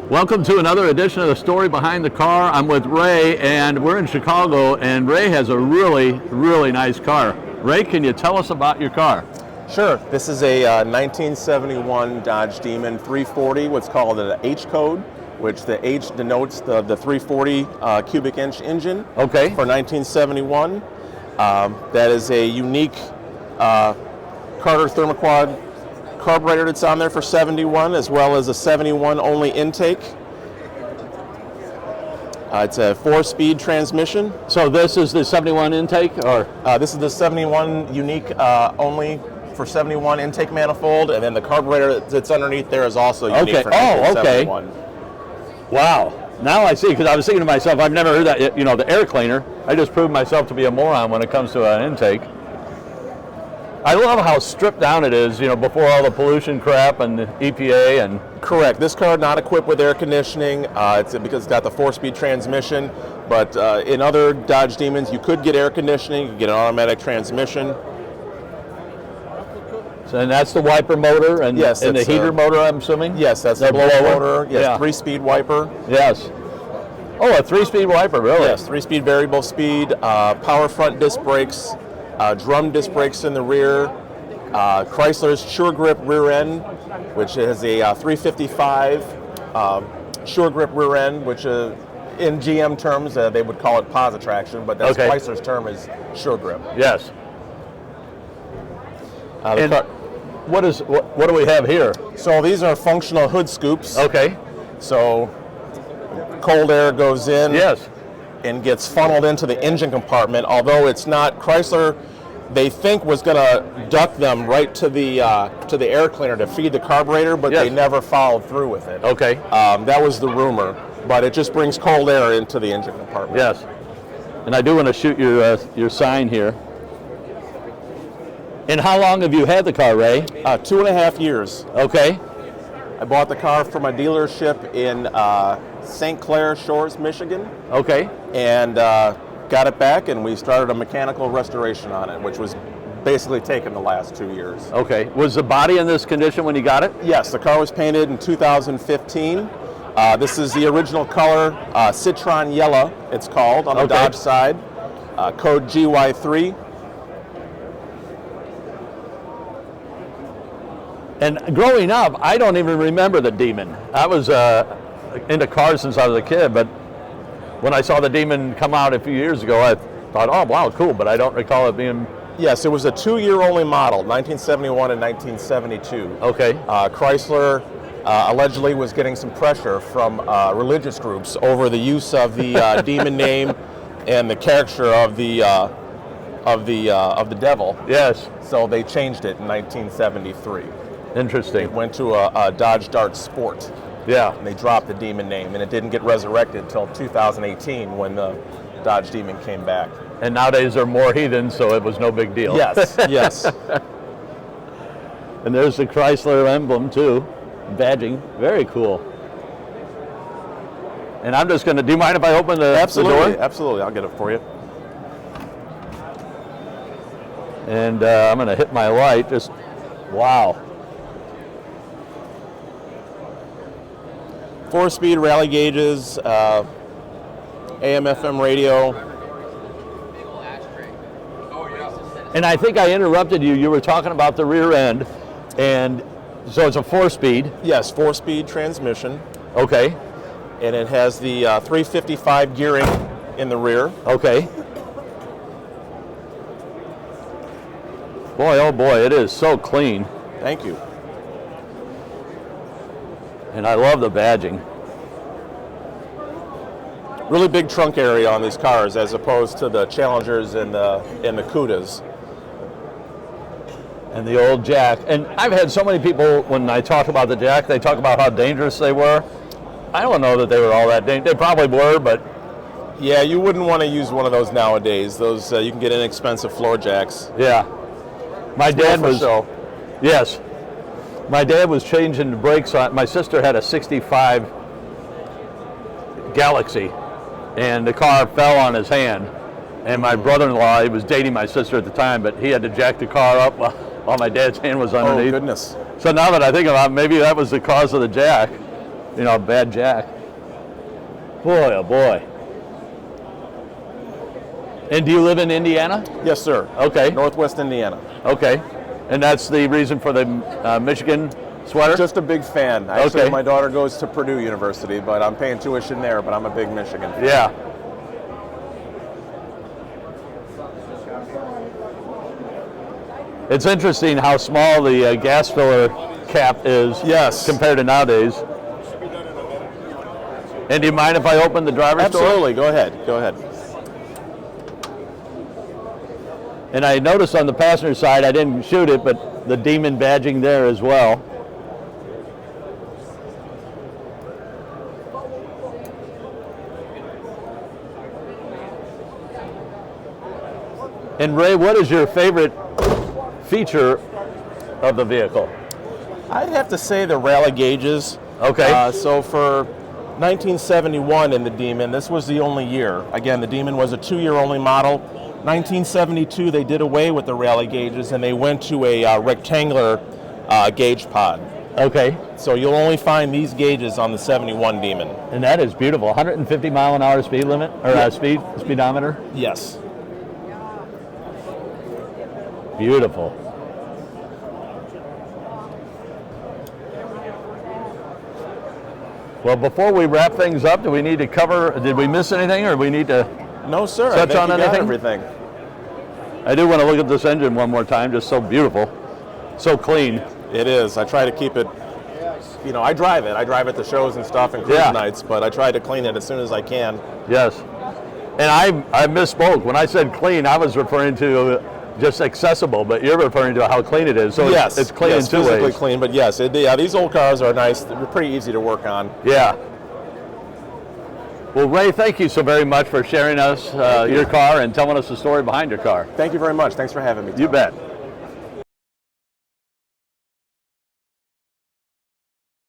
Welcome to another edition of The Story Behind the Car. I'm with Ray, and we're in Chicago, and Ray has a really, really nice car. Ray, can you tell us about your car? Sure. This is a 1971 Dodge Demon 340, what's called an H code, which the H denotes the 340 cubic inch engine. Okay. For 1971. That is a unique Carter Thermoquad carburetor that's on there for 71, as well as a 71 only intake. It's a 4-speed transmission. So this is the 71 intake, or? This is the 71 unique only for 71 intake manifold, and then the carburetor that's underneath there is also unique for 1971. Okay. Wow. Now I see, because I was thinking to myself, I've never heard that, the air cleaner. I just proved myself to be a moron when it comes to an intake. I love how stripped down it is, before all the pollution crap and the EPA and... Correct. This car not equipped with air conditioning. It's because it's got the 4-speed transmission. But in other Dodge Demons, you could get air conditioning. You could get an automatic transmission. So, and that's the wiper motor and, yes, and the heater motor, I'm assuming? Yes, that's the blower motor. Yes, yeah. 3-speed wiper. Yes. Oh, a 3-speed wiper, really? Yes, 3-speed variable speed, power front disc brakes. Drum disc brakes in the rear, Chrysler's Sure Grip rear end, which is a 355 Sure Grip rear end, which in GM terms they would call it pause traction, but that's okay. Chrysler's term is Sure Grip. Yes. And what do we have here? So these are functional hood scoops. Okay. So cold air goes in. Yes. And gets funneled into the engine compartment, although it's not. Chrysler, they think, was going to duct them right to the air cleaner to feed the carburetor, but yes. They never followed through with it. Okay. That was the rumor, but it just brings cold air into the engine compartment. Yes. And I do want to shoot your sign here. And how long have you had the car, Ray? 2.5 years. Okay. I bought the car from a dealership in St. Clair Shores, Michigan. Okay. And got it back, and we started a mechanical restoration on it, which was basically taken the last 2 years. Okay. Was the body in this condition when you got it? Yes, the car was painted in 2015. This is the original color, Citron Yellow, it's called, on the Dodge side. Code GY3. And growing up, I don't even remember the Demon. I was into cars since I was a kid, but when I saw the Demon come out a few years ago, I thought, oh, wow, cool, but I don't recall it being... Yes, it was a 2-year only model, 1971 and 1972. Okay. Chrysler allegedly was getting some pressure from religious groups over the use of the Demon name and the caricature of the devil. Yes. So they changed it in 1973. Interesting. It went to a Dodge Dart Sport. Yeah. And they dropped the Demon name, and it didn't get resurrected until 2018 when the Dodge Demon came back. And nowadays they're more heathen, so it was no big deal. Yes, yes. And there's the Chrysler emblem too, badging. Very cool. And I'm just going to, do you mind if I open the door? Absolutely, I'll get it for you. And I'm going to hit my light, just, wow. 4-speed rally gauges, AM/FM radio. And I think I interrupted you. You were talking about the rear end, and so it's a 4-speed. Yes, 4-speed transmission. Okay. And it has the 355 gearing in the rear. Okay. Boy, oh boy, it is so clean. Thank you. And I love the badging. Really big trunk area on these cars as opposed to the Challengers and the Cudas. And the old jack. And I've had so many people, when I talk about the jack, they talk about how dangerous they were. I don't know that they were all that dangerous. They probably were, but... Yeah, you wouldn't want to use one of those nowadays. Those you can get inexpensive floor jacks. Yeah. My dad was... Show. Yes. My dad was changing the brakes on, my sister had a 65 Galaxy, and the car fell on his hand. And my brother-in-law, he was dating my sister at the time, but he had to jack the car up while my dad's hand was underneath. Oh, goodness. So now that I think about it, maybe that was the cause of the jack. you know, a bad jack. Boy, oh boy. And do you live in Indiana? Yes, sir. Okay. Northwest Indiana. Okay. And that's the reason for the Michigan sweater? Just a big fan. Actually, Okay. my daughter goes to Purdue University, but I'm paying tuition there, but I'm a big Michigan fan. Yeah. It's interesting how small the gas filler cap is Yes. compared to nowadays. And do you mind if I open the driver's door? Absolutely. Go ahead. Go ahead. And I noticed on the passenger side, I didn't shoot it, but the Demon badging there as well. And Ray, what is your favorite feature of the vehicle? I'd have to say the rally gauges. Okay. So for 1971 in the Demon, this was the only year. Again, the Demon was a 2-year only model. 1972, they did away with the rally gauges and they went to a rectangular gauge pod. Okay. So you'll only find these gauges on the 71 Demon. And that is beautiful. 150 mile an hour speed limit, or speedometer. Yes. Beautiful. Well, before we wrap things up, do we need to cover, did we miss anything, or do we need to No, sir. touch on I think you got anything? everything. I do want to look at this engine one more time, just so beautiful, so clean. It is. I try to keep it, you know, I drive it. I drive it to shows and stuff and cruise Yeah. nights, but I try to clean it as soon as I can. Yes. And I misspoke. When I said clean, I was referring to just accessible, but you're referring to how clean it is. So Yes. it's clean yes, in two physically ways. clean, but yes, these old cars are nice. They're pretty easy to work on. Yeah. Well, Ray, thank you so very much for sharing us your car and telling us the story behind your car. Thank you very much. Thanks for having me. You bet.